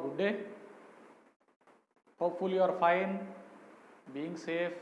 good day. Hopefully you are fine, being safe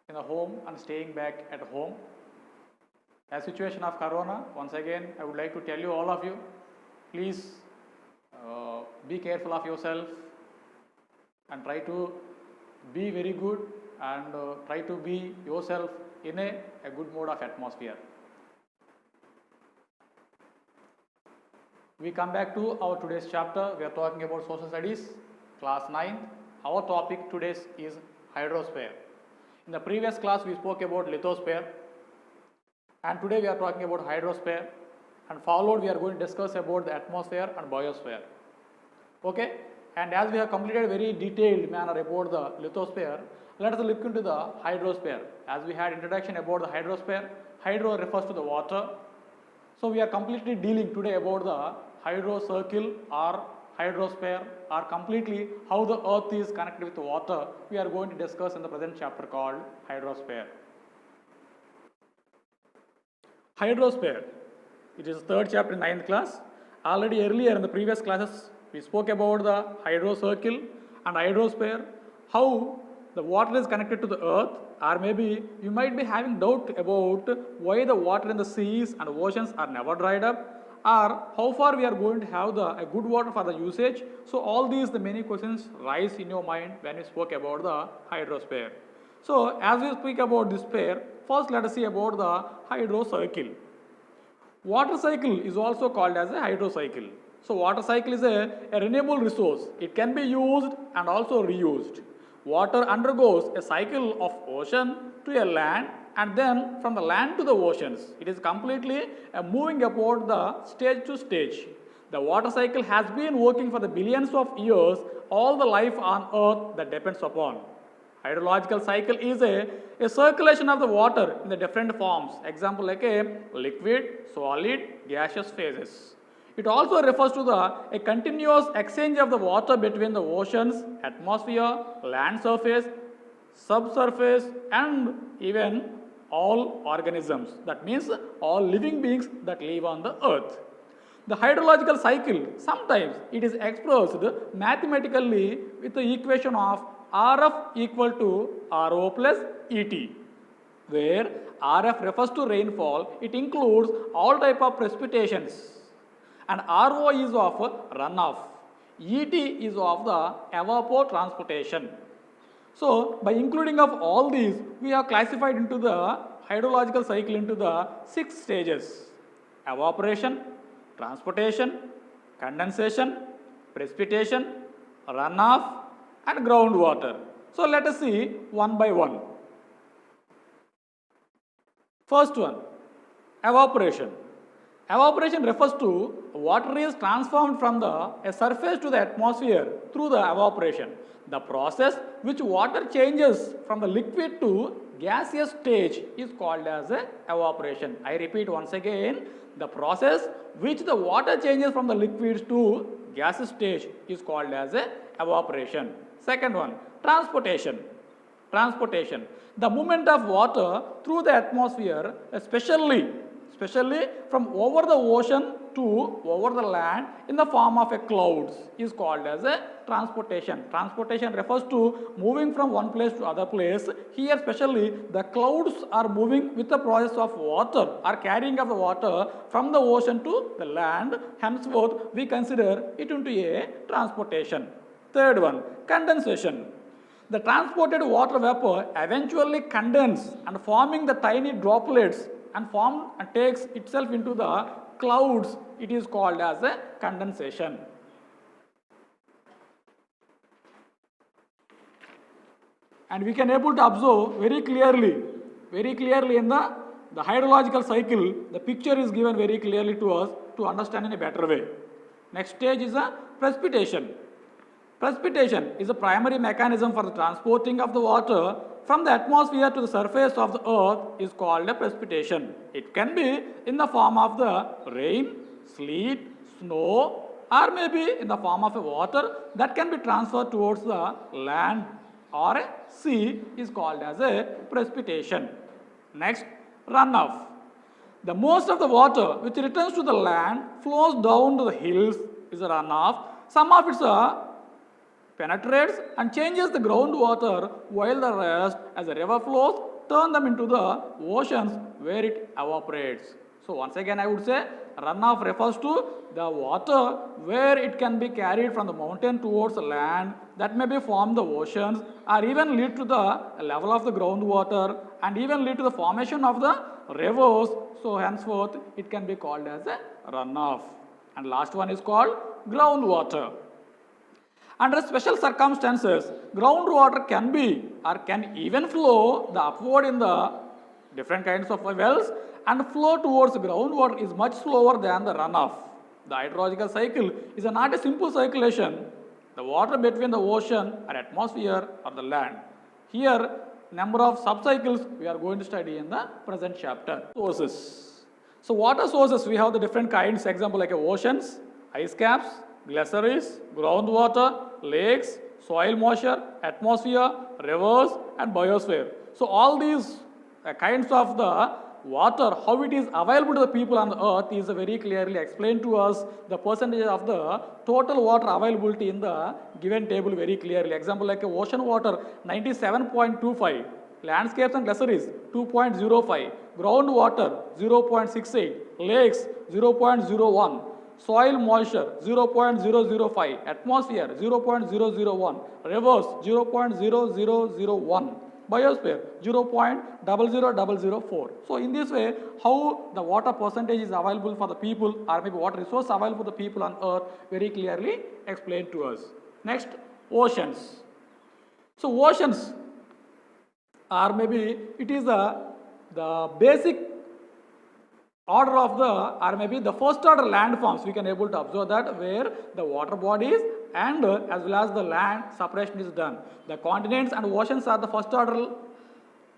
in the home and staying back at home. As situation of corona, once again I would like to tell you, all of you, please be careful of yourself and try to be very good and try to be yourself in a good mode of atmosphere. We come back to our today's chapter. We are talking about social studies, class 9. Our topic today is hydrosphere. In the previous class we spoke about lithosphere, and today we are talking about hydrosphere, and followed we are going to discuss about the atmosphere and biosphere. Okay, and as we have completed very detailed manner about the lithosphere, let us look into the hydrosphere. As we had introduction about the hydrosphere, hydro refers to the water. So we are completely dealing today about the hydrocircle or hydrosphere, or completely how the earth is connected with water. We are going to discuss in the present chapter called hydrosphere. Hydrosphere, it is the third chapter in 9th class. Already earlier in the previous classes we spoke about the hydrocircle and hydrosphere, how the water is connected to the earth, or maybe you might be having doubt about why the water in the seas and oceans are never dried up, or how far we are going to have a good water for the usage. So all these the many questions rise in your mind when we spoke about the hydrosphere. So as we speak about this sphere, first let us see about the hydrocycle. Water cycle is also called as a hydrocycle. So water cycle is a renewable resource. It can be used and also reused. Water undergoes a cycle of ocean to a land, and then from the land to the oceans. It is completely moving about the stage to stage. The water cycle has been working for the billions of years, all the life on earth that depends upon. Hydrological cycle is a circulation of the water in the different forms. Example like a liquid, solid, gaseous phases. It also refers to a continuous exchange of the water between the oceans, atmosphere, land surface, subsurface, and even all organisms. That means all living beings that live on the earth. The hydrological cycle, sometimes it is expressed mathematically with the equation of RF equal to RO plus ET, where RF refers to rainfall. It includes all type of precipitations, and RO is of runoff. ET is of the evapotranspiration. So by including of all these, we have classified into the hydrological cycle into the 6 stages: evaporation, transportation, condensation, precipitation, runoff, and groundwater. So let us see one by one. First one, evaporation. Evaporation refers to water is transformed from a surface to the atmosphere through the evaporation. The process which water changes from the liquid to gaseous stage is called as evaporation. I repeat once again, the process which the water changes from the liquids to gaseous stage is called as evaporation. Second one, transportation. Transportation, the movement of water through the atmosphere, especially from over the ocean to over the land in the form of a clouds, is called as a transportation. Transportation refers to moving from one place to other place. Here especially the clouds are moving with the process of water, or carrying of the water from the ocean to the land. Henceforth we consider it into a transportation. Third one, condensation. The transported water vapor eventually condenses and forming the tiny droplets and takes itself into the clouds. It is called as a condensation. And we can able to observe very clearly in the hydrological cycle, the picture is given very clearly to us to understand in a better way. Next stage is a precipitation. Precipitation is a primary mechanism for the transporting of the water from the atmosphere to the surface of the earth is called a precipitation. It can be in the form of the rain, sleet, snow, or maybe in the form of a water that can be transferred towards the land or a sea is called as a precipitation. Next, runoff. The most of the water which returns to the land flows down to the hills is a runoff. Some of it penetrates and changes the groundwater, while the rest, as the river flows, turn them into the oceans where it evaporates. So once again I would say runoff refers to the water where it can be carried from the mountain towards the land that may be form the oceans or even lead to the level of the groundwater and even lead to the formation of the rivers. So henceforth it can be called as a runoff. And last one is called groundwater. Under special circumstances, groundwater can be or can even flow the upward in the different kinds of wells, and flow towards groundwater is much slower than the runoff. The hydrological cycle is not a simple circulation, the water between the ocean or atmosphere or the land. Here, number of subcycles we are going to study in the present chapter. Sources. So water sources, we have the different kinds, example like oceans, ice caps, glaciers, groundwater, lakes, soil moisture, atmosphere, rivers and biosphere. So all these kinds of the water, how it is available to the people on the earth is very clearly explained to us, the percentage of the total water availability in the given table very clearly. Example like ocean water 97.25, landscapes and glaciers 2.05, groundwater 0.68, lakes 0.01, soil moisture 0.005, atmosphere 0.001, rivers 0.0001, biosphere 0.00004. So in this way, how the water percentage is available for the people or maybe water resource available for the people on earth very clearly explained to us. Next, oceans. So oceans or maybe it is the basic order of the or maybe the first order landforms. We can able to observe that where the water bodies and as well as the land separation is done. The continents and oceans are the first order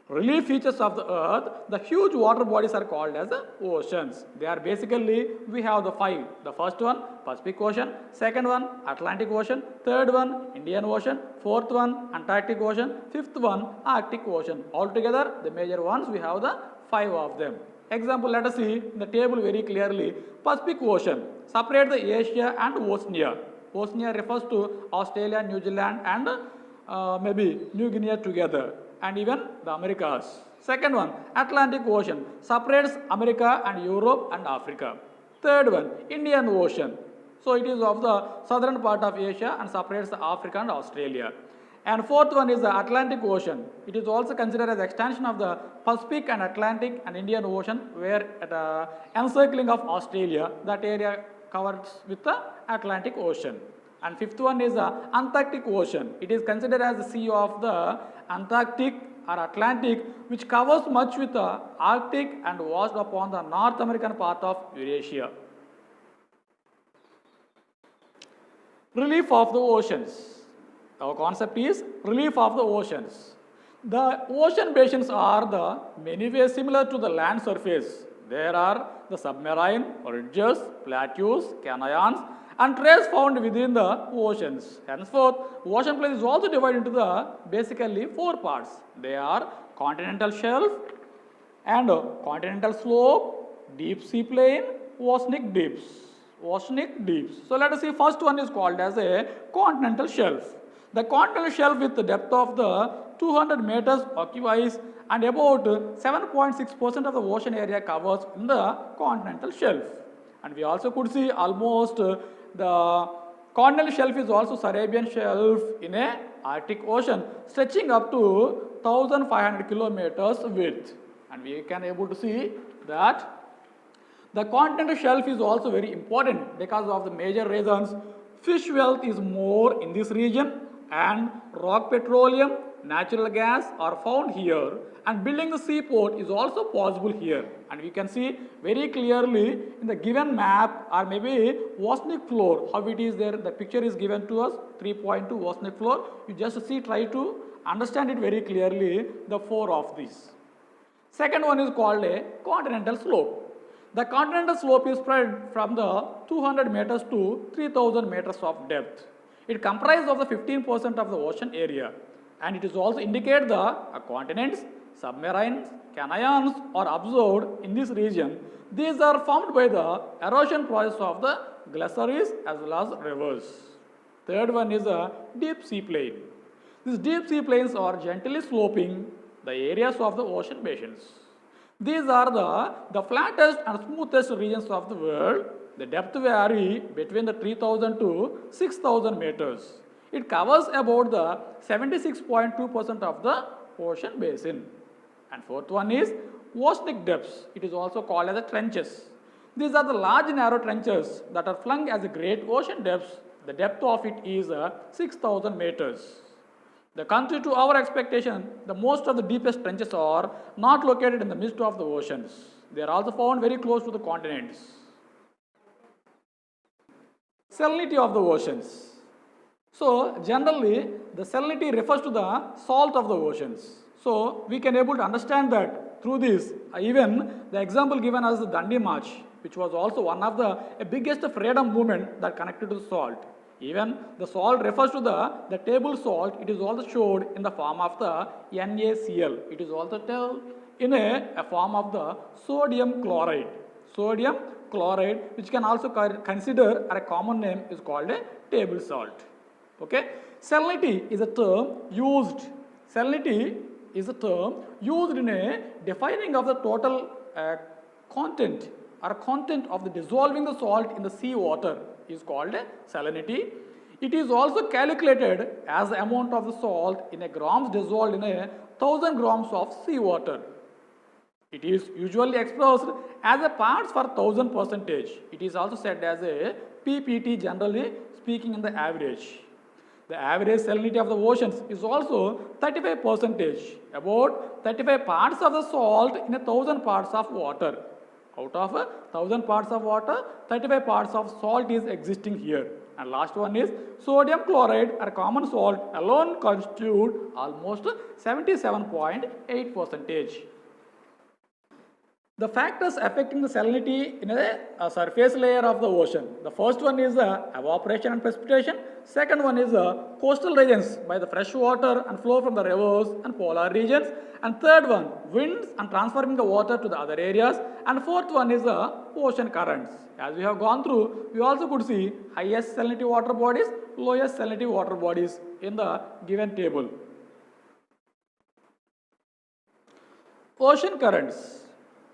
relief features of the earth. The huge water bodies are called as the oceans. They are basically, we have the five. The first one Pacific Ocean, second one Atlantic Ocean, third one Indian Ocean, fourth one Antarctic Ocean, fifth one Arctic Ocean. Altogether the major ones we have the five of them. Example, let us see the table very clearly. Pacific Ocean separate the Asia and Oceania. Oceania refers to Australia, New Zealand and maybe New Guinea together and even the Americas. Second one, Atlantic Ocean separates America and Europe and Africa. Third one, Indian Ocean. So it is of the southern part of Asia and separates Africa and Australia. And fourth one is the Atlantic Ocean. It is also considered as extension of the Pacific and Atlantic and Indian Ocean, where at the encircling of Australia, that area covers with the Atlantic Ocean. And fifth one is the Antarctic Ocean. It is considered as the sea of the Antarctic or Atlantic, which covers much with the Arctic and washed upon the North American part of Eurasia. Relief of the oceans. Our concept is relief of the oceans. The ocean basins are the many ways similar to the land surface. There are the submarine, ridges, plateaus, canyons and trails found within the oceans. Henceforth, ocean plain is also divided into the basically four parts. They are continental shelf and continental slope, deep sea plain, oceanic deeps. Oceanic deeps. So let us see, first one is called as a continental shelf. The continental shelf with the depth of the 200 meters occupies and about 7.6% of the ocean area covers in the continental shelf. And we also could see almost the continental shelf is also Siberian shelf in a Arctic Ocean stretching up to 1500 kilometers width. And we can able to see that the continental shelf is also very important because of the major reasons. Fish wealth is more in this region and rock petroleum, natural gas are found here, and building the seaport is also possible here. And we can see very clearly in the given map or maybe oceanic floor how it is there. The picture is given to us 3.2 oceanic floor. You just see, try to understand it very clearly, the four of these. Second one is called a continental slope. The continental slope is spread from the 200 meters to 3000 meters of depth. It comprises of the 15% of the ocean area, and it is also indicate the continents, submarines, canyons are observed in this region. These are formed by the erosion process of the glaciers as well as rivers. Third one is a deep sea plain. These deep sea plains are gently sloping the areas of the ocean basins. These are the flattest and smoothest regions of the world. The depth vary between the 3000 to 6000 meters. It covers about the 76.2% of the ocean basin. And fourth one is oceanic depths. It is also called as the trenches. These are the large narrow trenches that are flung as a great ocean depths. The depth of it is 6000 meters. The contrary to our expectation, the most of the deepest trenches are not located in the midst of the oceans. They are also found very close to the continents. Salinity of the oceans. So generally, the salinity refers to the salt of the oceans. So we can able to understand that through this. Even the example given as the Dandi March, which was also one of the biggest freedom movement that connected to the salt. Even the salt refers to the table salt. It is also showed in the form of the NaCl. It is also told in a form of the sodium chloride. Sodium chloride, which can also consider a common name, is called a table salt. Okay, salinity is a term used. Salinity is a term used in a defining of the total content or content of the dissolving the salt in the sea water is called salinity. It is also calculated as the amount of the salt in a grams dissolved in 1000 grams of sea water. It is usually expressed as a parts per thousand percentage. It is also said as a PPT, generally speaking, in the average. The average salinity of the oceans is also 35 percentage, about 35 parts of the salt in 1000 parts of water. Out of 1000 parts of water, 35 parts of salt is existing here. And last one is sodium chloride or common salt alone constitute almost 77.8 percentage. The factors affecting the salinity in a surface layer of the ocean. The first one is evaporation and precipitation. Second one is coastal regions by the fresh water and flow from the rivers and polar regions. And third one, winds and transferring the water to the other areas. And fourth one is ocean currents. As we have gone through, we also could see highest salinity water bodies, lowest salinity water bodies in the given table. Ocean currents.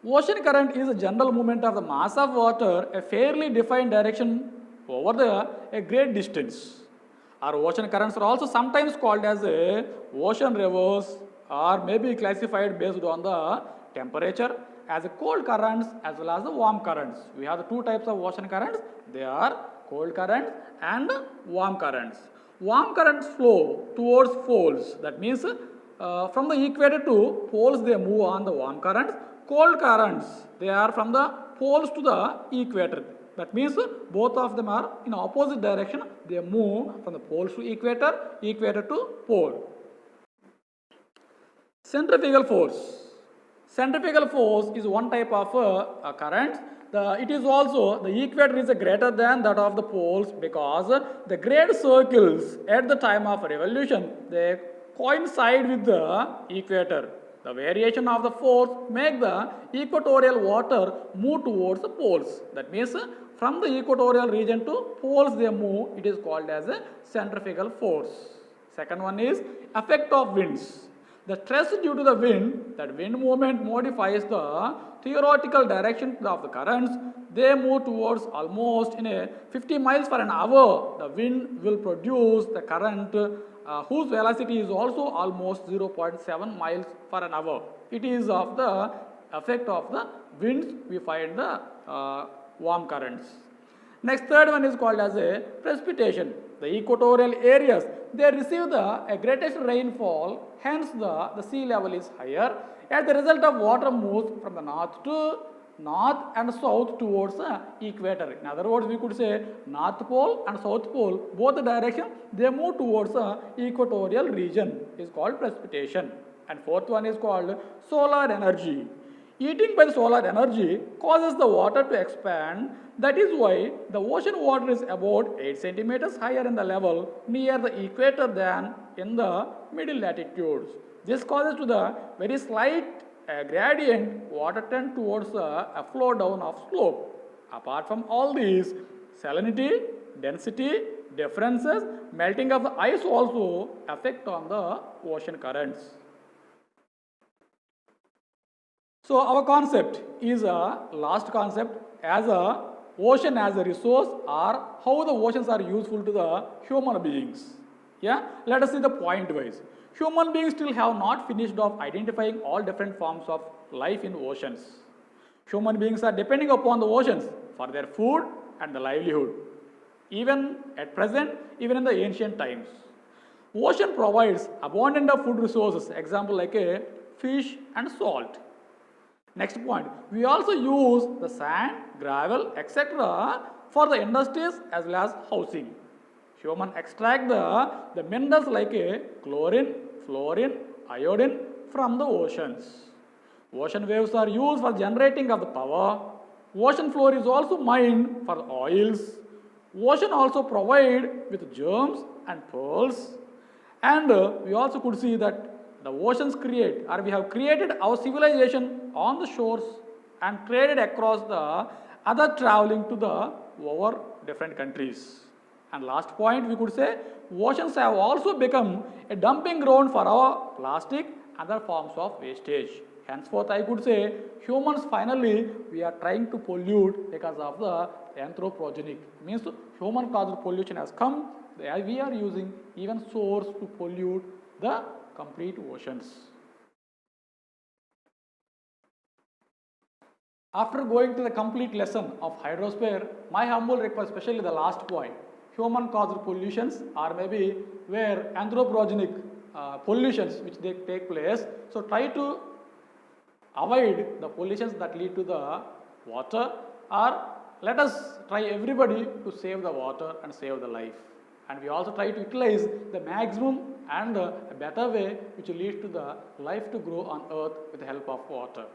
Ocean current is a general movement of the mass of water, a fairly defined direction over a great distance. Our ocean currents are also sometimes called as ocean rivers or may be classified based on the temperature as cold currents as well as the warm currents. We have the two types of ocean currents. They are cold currents and warm currents. Warm currents flow towards poles. That means from the equator to poles they move on the warm currents. Cold currents, they are from the poles to the equator. That means both of them are in opposite direction. They move from the poles to equator, equator to pole. Centrifugal force. Centrifugal force is one type of current. It is also, the equator is greater than that of the poles because the great circles at the time of revolution, they coincide with the equator. The variation of the force make the equatorial water move towards the poles. That means from the equatorial region to poles they move. It is called as a centrifugal force. Second one is effect of winds. The stress due to the wind, that wind movement modifies the theoretical direction of the currents. They move towards almost in a 50 miles per an hour. The wind will produce the current whose velocity is also almost 0.7 miles per an hour. It is of the effect of the winds we find the warm currents. Next, third one is called as a precipitation. The equatorial areas, they receive the greatest rainfall, hence the sea level is higher. As the result of water moves from the north and south towards the equator. In other words, we could say North Pole and South Pole, both the direction, they move towards the equatorial region is called precipitation. And fourth one is called solar energy. Heating by the solar energy causes the water to expand. That is why the ocean water is about 8 centimeters higher in the level near the equator than in the middle latitudes. This causes to the very slight gradient water tend towards a flow down of slope. Apart from all these, salinity, density, differences, melting of the ice also affect on the ocean currents. So our concept is a last concept as a ocean as a resource or how the oceans are useful to the human beings. Yeah, let us see the point wise. Human beings still have not finished of identifying all different forms of life in oceans. Human beings are depending upon the oceans for their food and the livelihood. Even at present, even in the ancient times. Ocean provides abundant of food resources, example like a fish and salt. Next point, we also use the sand, gravel, etc. for the industries as well as housing. Human extract the minerals like a chlorine, fluorine, iodine from the oceans. Ocean waves are used for generating of the power. Ocean floor is also mined for the oils. Ocean also provide with germs and pearls. And we also could see that the oceans create or we have created our civilization on the shores and traded across the other traveling to the over different countries. And last point we could say oceans have also become a dumping ground for our plastic and other forms of wastage. Henceforth I could say humans finally we are trying to pollute because of the anthropogenic. Means human caused pollution has come, we are using even source to pollute the complete oceans. After going to the complete lesson of hydrosphere, my humble request, especially the last point, human caused pollutions or maybe where anthropogenic pollutions which they take place. So try to avoid the pollutions that lead to the water, or let us try everybody to save the water and save the life. And we also try to utilize the maximum and a better way which leads to the life to grow on earth with the help of water.